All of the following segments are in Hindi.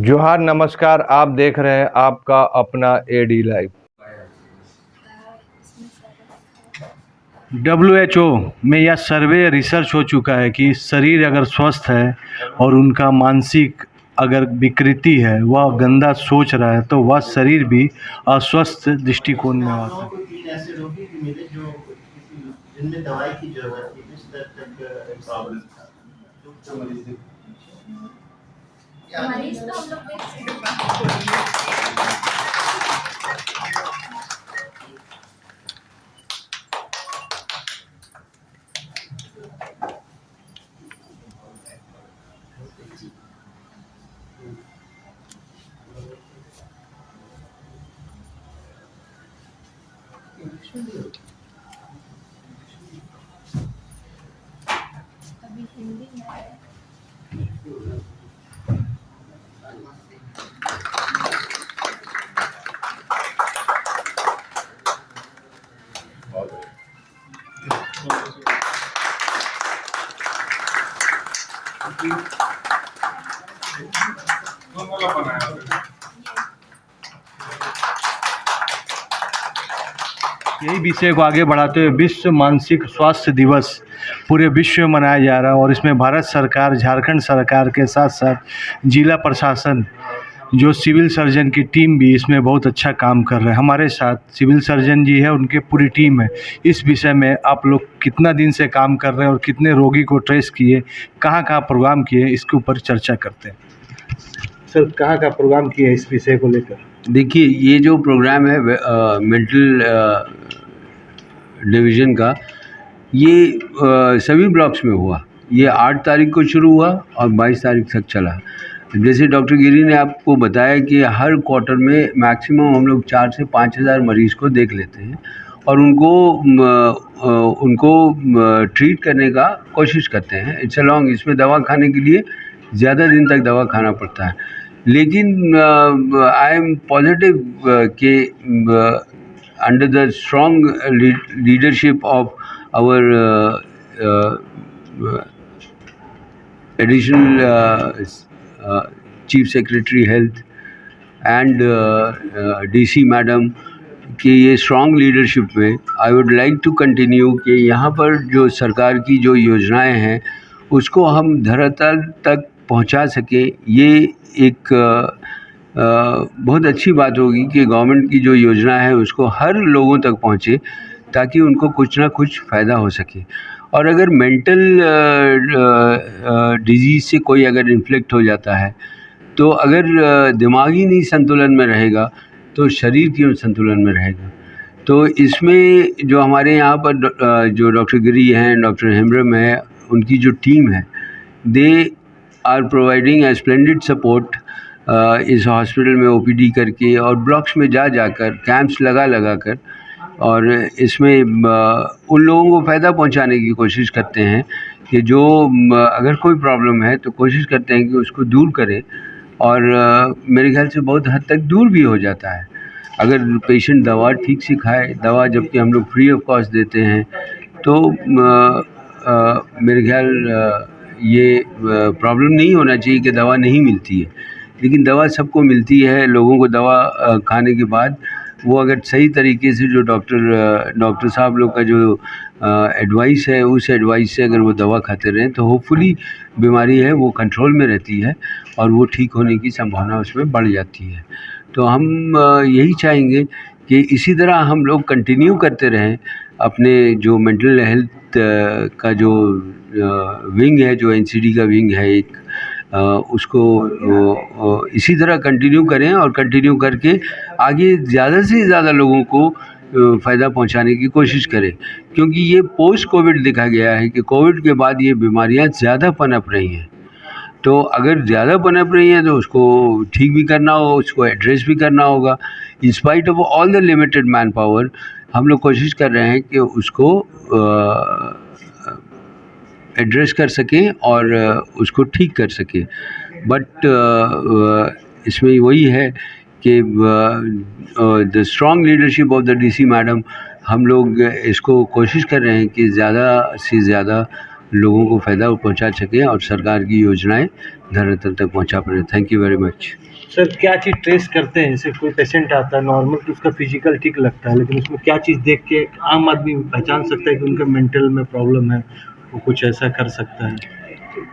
जोहार नमस्कार। आप देख रहे हैं आपका अपना एडी लाइव। WHO में यह सर्वे रिसर्च हो चुका है कि शरीर अगर स्वस्थ है और उनका मानसिक अगर विकृति है, वह गंदा सोच रहा है, तो वह शरीर भी अस्वस्थ दृष्टिकोण में आता है। ऐसे रोगी भी मिले जो जिनमें दवाई की जरूरत थी, इस तरह तक प्रॉब्लम था। मरीज तो हम लोग देख अभी हिंदी में है। यही विषय को आगे बढ़ाते हुए विश्व मानसिक स्वास्थ्य दिवस पूरे विश्व में मनाया जा रहा है और इसमें भारत सरकार, झारखंड सरकार के साथ साथ जिला प्रशासन, जो सिविल सर्जन की टीम भी इसमें बहुत अच्छा काम कर रहे हैं। हमारे साथ सिविल सर्जन जी है, उनकी पूरी टीम है। इस विषय में आप लोग कितना दिन से काम कर रहे हैं और कितने रोगी को ट्रेस किए, कहाँ कहाँ प्रोग्राम किए, इसके ऊपर चर्चा करते हैं। सर, कहाँ का प्रोग्राम किए इस विषय को लेकर? देखिए, ये जो प्रोग्राम है मेंटल डिवीज़न का, ये सभी ब्लॉक्स में हुआ। ये 8 तारीख को शुरू हुआ और 22 तारीख तक चला। जैसे डॉक्टर गिरी ने आपको बताया कि हर क्वार्टर में मैक्सिमम हम लोग 4 से 5 हज़ार मरीज़ को देख लेते हैं और उनको ट्रीट करने का कोशिश करते हैं। इट्स अ लॉन्ग, इसमें दवा खाने के लिए ज़्यादा दिन तक दवा खाना पड़ता है। लेकिन आई एम पॉजिटिव कि under the strong leadership of our additional chief secretary health and DC madam कि ये स्ट्रॉन्ग लीडरशिप में I would like to continue कि यहाँ पर जो सरकार की जो योजनाएं हैं उसको हम धरातल तक पहुँचा सकें। ये एक बहुत अच्छी बात होगी कि गवर्नमेंट की जो योजना है उसको हर लोगों तक पहुँचे ताकि उनको कुछ ना कुछ फ़ायदा हो सके। और अगर मेंटल डिजीज़ से कोई अगर इन्फ्लिक्ट हो जाता है तो अगर दिमाग ही नहीं संतुलन में रहेगा तो शरीर क्यों संतुलन में रहेगा। तो इसमें जो हमारे यहाँ पर जो डॉक्टर गिरी हैं, डॉक्टर हेम्ब्रम है, उनकी जो टीम है, they are providing a splendid support इस हॉस्पिटल में OPD करके और ब्लॉक्स में जाकर कैंप्स लगा कर, और इसमें उन लोगों को फ़ायदा पहुंचाने की कोशिश करते हैं कि जो अगर कोई प्रॉब्लम है तो कोशिश करते हैं कि उसको दूर करें। और मेरे ख्याल से बहुत हद तक दूर भी हो जाता है अगर पेशेंट दवा ठीक से खाए। दवा जबकि हम लोग फ्री ऑफ कॉस्ट देते हैं तो मेरे ख्याल ये प्रॉब्लम नहीं होना चाहिए कि दवा नहीं मिलती है। लेकिन दवा सबको मिलती है। लोगों को दवा खाने के बाद वो अगर सही तरीके से जो डॉक्टर साहब लोग का जो एडवाइस है, उस एडवाइस से अगर वो दवा खाते रहें तो होपफुली बीमारी है वो कंट्रोल में रहती है और वो ठीक होने की संभावना उसमें बढ़ जाती है। तो हम यही चाहेंगे कि इसी तरह हम लोग कंटिन्यू करते रहें। अपने जो मेंटल हेल्थ का जो विंग है, जो NCD का विंग है एक, उसको इसी तरह कंटिन्यू करें और कंटिन्यू करके आगे ज़्यादा से ज़्यादा लोगों को फ़ायदा पहुंचाने की कोशिश करें। क्योंकि ये पोस्ट कोविड देखा गया है कि कोविड के बाद ये बीमारियां ज़्यादा पनप रही हैं। तो अगर ज़्यादा पनप रही हैं तो उसको ठीक भी करना हो, उसको एड्रेस भी करना होगा। In spite of all the limited man power हम लोग कोशिश कर रहे हैं कि उसको एड्रेस कर सकें और उसको ठीक कर सकें। बट इसमें वही है कि the strong leadership of the DC madam, हम लोग इसको कोशिश कर रहे हैं कि ज़्यादा से ज़्यादा लोगों को फ़ायदा पहुंचा सकें और सरकार की योजनाएं धरातल तक पहुंचा पाएं। Thank you very much. Sir क्या चीज़ ट्रेस करते हैं? जैसे कोई पेशेंट आता है नॉर्मल तो उसका फिजिकल ठीक लगता है, लेकिन उसमें क्या चीज़ देख के आम आदमी पहचान सकता है कि उनका मेंटल में प्रॉब्लम है, वो कुछ ऐसा कर सकता है?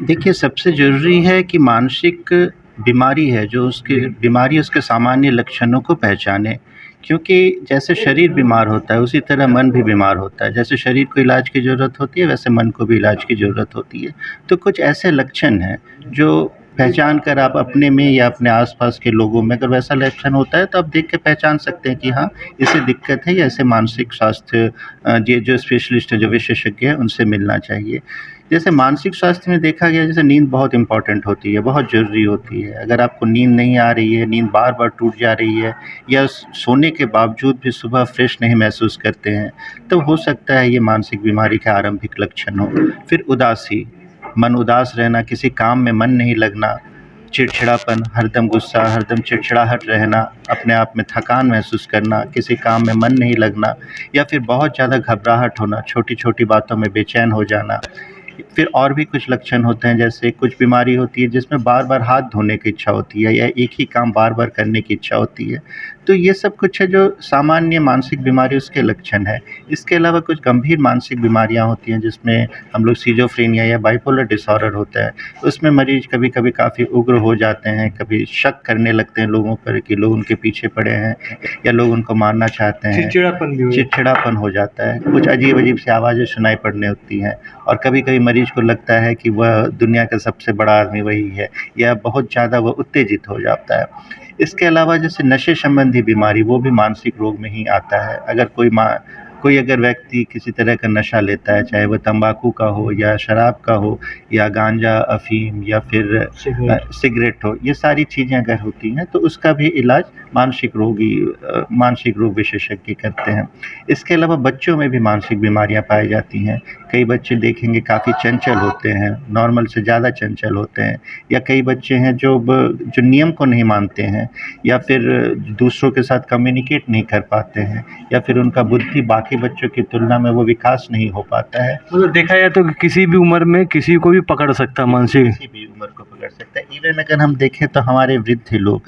देखिए, सबसे ज़रूरी है कि मानसिक बीमारी है जो उसकी बीमारी उसके सामान्य लक्षणों को पहचाने, क्योंकि जैसे शरीर बीमार होता है उसी तरह मन भी बीमार होता है। जैसे शरीर को इलाज की ज़रूरत होती है वैसे मन को भी इलाज की ज़रूरत होती है। तो कुछ ऐसे लक्षण हैं जो पहचान कर आप अपने में या अपने आस-पास के लोगों में अगर वैसा लक्षण होता है तो आप देख के पहचान सकते हैं कि हाँ, इसे दिक्कत है या इसे मानसिक स्वास्थ्य ये जो स्पेशलिस्ट है, जो विशेषज्ञ हैं उनसे मिलना चाहिए। जैसे मानसिक स्वास्थ्य में देखा गया जैसे नींद बहुत इम्पॉर्टेंट होती है, बहुत ज़रूरी होती है। अगर आपको नींद नहीं आ रही है, नींद बार-बार टूट जा रही है या सोने के बावजूद भी सुबह फ्रेश नहीं महसूस करते हैं, तो हो सकता है ये मानसिक बीमारी के आरंभिक लक्षण हो। फिर उदासी, मन उदास रहना, किसी काम में मन नहीं लगना, चिड़चिड़ापन, हरदम गुस्सा, हरदम चिड़चिड़ाहट रहना, अपने आप में थकान महसूस करना, किसी काम में मन नहीं लगना या फिर बहुत ज़्यादा घबराहट होना, छोटी-छोटी बातों में बेचैन हो जाना। फिर और भी कुछ लक्षण होते हैं, जैसे कुछ बीमारी होती है जिसमें बार-बार हाथ धोने की इच्छा होती है या एक ही काम बार-बार करने की इच्छा होती है। तो ये सब कुछ है जो सामान्य मानसिक बीमारी उसके लक्षण है। इसके अलावा कुछ गंभीर मानसिक बीमारियाँ होती हैं जिसमें हम लोग सिज़ोफ्रेनिया या बाइपोलर डिसऑर्डर होता है। उसमें मरीज़ कभी-कभी काफ़ी उग्र हो जाते हैं, कभी शक करने लगते हैं लोगों पर कि लोग उनके पीछे पड़े हैं या लोग उनको मारना चाहते हैं। चिड़चिड़ापन हो जाता है, कुछ अजीब-अजीब सी आवाज़ें सुनाई पड़ने लगती हैं और कभी-कभी मरीज़ को लगता है कि वह दुनिया का सबसे बड़ा आदमी वही है या बहुत ज़्यादा वह उत्तेजित हो जाता है। इसके अलावा जैसे नशे संबंधी बीमारी, वो भी मानसिक रोग में ही आता है। अगर कोई अगर व्यक्ति किसी तरह का नशा लेता है, चाहे वह तंबाकू का हो या शराब का हो या गांजा, अफ़ीम या फिर सिगरेट हो, ये सारी चीज़ें अगर होती हैं तो उसका भी इलाज मानसिक रोग विशेषज्ञ करते हैं। इसके अलावा बच्चों में भी मानसिक बीमारियां पाई जाती हैं। कई बच्चे देखेंगे काफ़ी चंचल होते हैं, नॉर्मल से ज़्यादा चंचल होते हैं या कई बच्चे हैं जो नियम को नहीं मानते हैं या फिर दूसरों के साथ कम्युनिकेट नहीं कर पाते हैं या फिर उनका बुद्धि बाकी बच्चों की तुलना में वो विकास नहीं हो पाता है। मतलब देखा जाए तो किसी भी उम्र में किसी को भी पकड़ सकता है मानसिक। किसी भी उम्र को पकड़ सकता है। इवन अगर हम देखें तो हमारे वृद्ध लोग,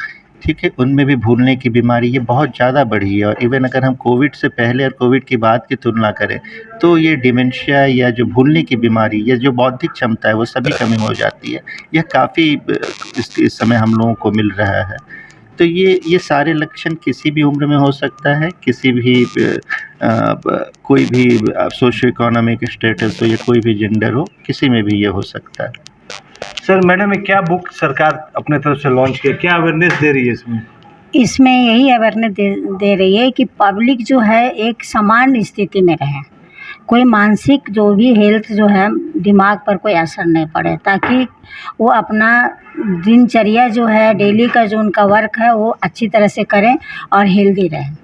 ठीक है, उनमें भी भूलने की बीमारी ये बहुत ज़्यादा बढ़ी है और इवन अगर हम कोविड से पहले और कोविड के बाद की तुलना करें तो ये डिमेंशिया या जो भूलने की बीमारी या जो बौद्धिक क्षमता है वो सभी कमी हो जाती है। यह काफ़ी इस समय हम लोगों को मिल रहा है। तो ये सारे लक्षण किसी भी उम्र में हो सकता है, किसी भी कोई भी सोशियो इकोनॉमिक स्टेटस हो या कोई भी जेंडर हो, किसी में भी ये हो सकता है। सर मैडम ये क्या बुक सरकार अपने तरफ से लॉन्च किया, क्या अवेयरनेस दे रही है इसमें? इसमें यही अवेयरनेस दे रही है कि पब्लिक जो है एक समान स्थिति में रहे, कोई मानसिक जो भी हेल्थ जो है दिमाग पर कोई असर नहीं पड़े, ताकि वो अपना दिनचर्या जो है डेली का जो उनका वर्क है वो अच्छी तरह से करें और हेल्दी रहें।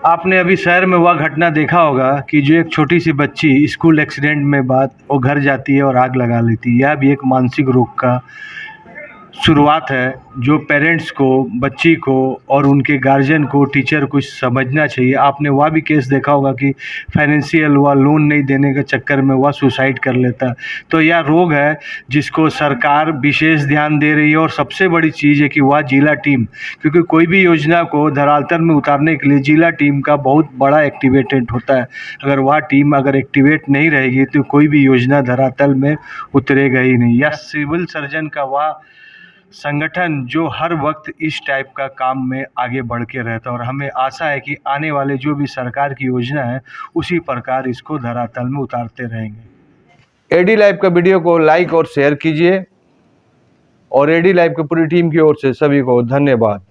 आपने अभी शहर में वह घटना देखा होगा कि जो एक छोटी सी बच्ची स्कूल एक्सीडेंट में वो घर जाती है और आग लगा लेती है। यह भी एक मानसिक रोग का शुरुआत है जो पेरेंट्स को, बच्ची को और उनके गार्जियन को, टीचर को समझना चाहिए। आपने वह भी केस देखा होगा कि फाइनेंशियल वह लोन नहीं देने के चक्कर में वह सुसाइड कर लेता। तो यह रोग है जिसको सरकार विशेष ध्यान दे रही है और सबसे बड़ी चीज़ है कि वह जिला टीम, क्योंकि कोई भी योजना को धरातल में उतारने के लिए जिला टीम का बहुत बड़ा एक्टिवेटेड होता है। अगर वह टीम अगर एक्टिवेट नहीं रहेगी तो कोई भी योजना धरातल में उतरेगा ही नहीं। यह सिविल सर्जन का वह संगठन जो हर वक्त इस टाइप का काम में आगे बढ़ के रहता है और हमें आशा है कि आने वाले जो भी सरकार की योजना है उसी प्रकार इसको धरातल में उतारते रहेंगे। एडी लाइव का वीडियो को लाइक और शेयर कीजिए और एडी लाइव की पूरी टीम की ओर से सभी को धन्यवाद।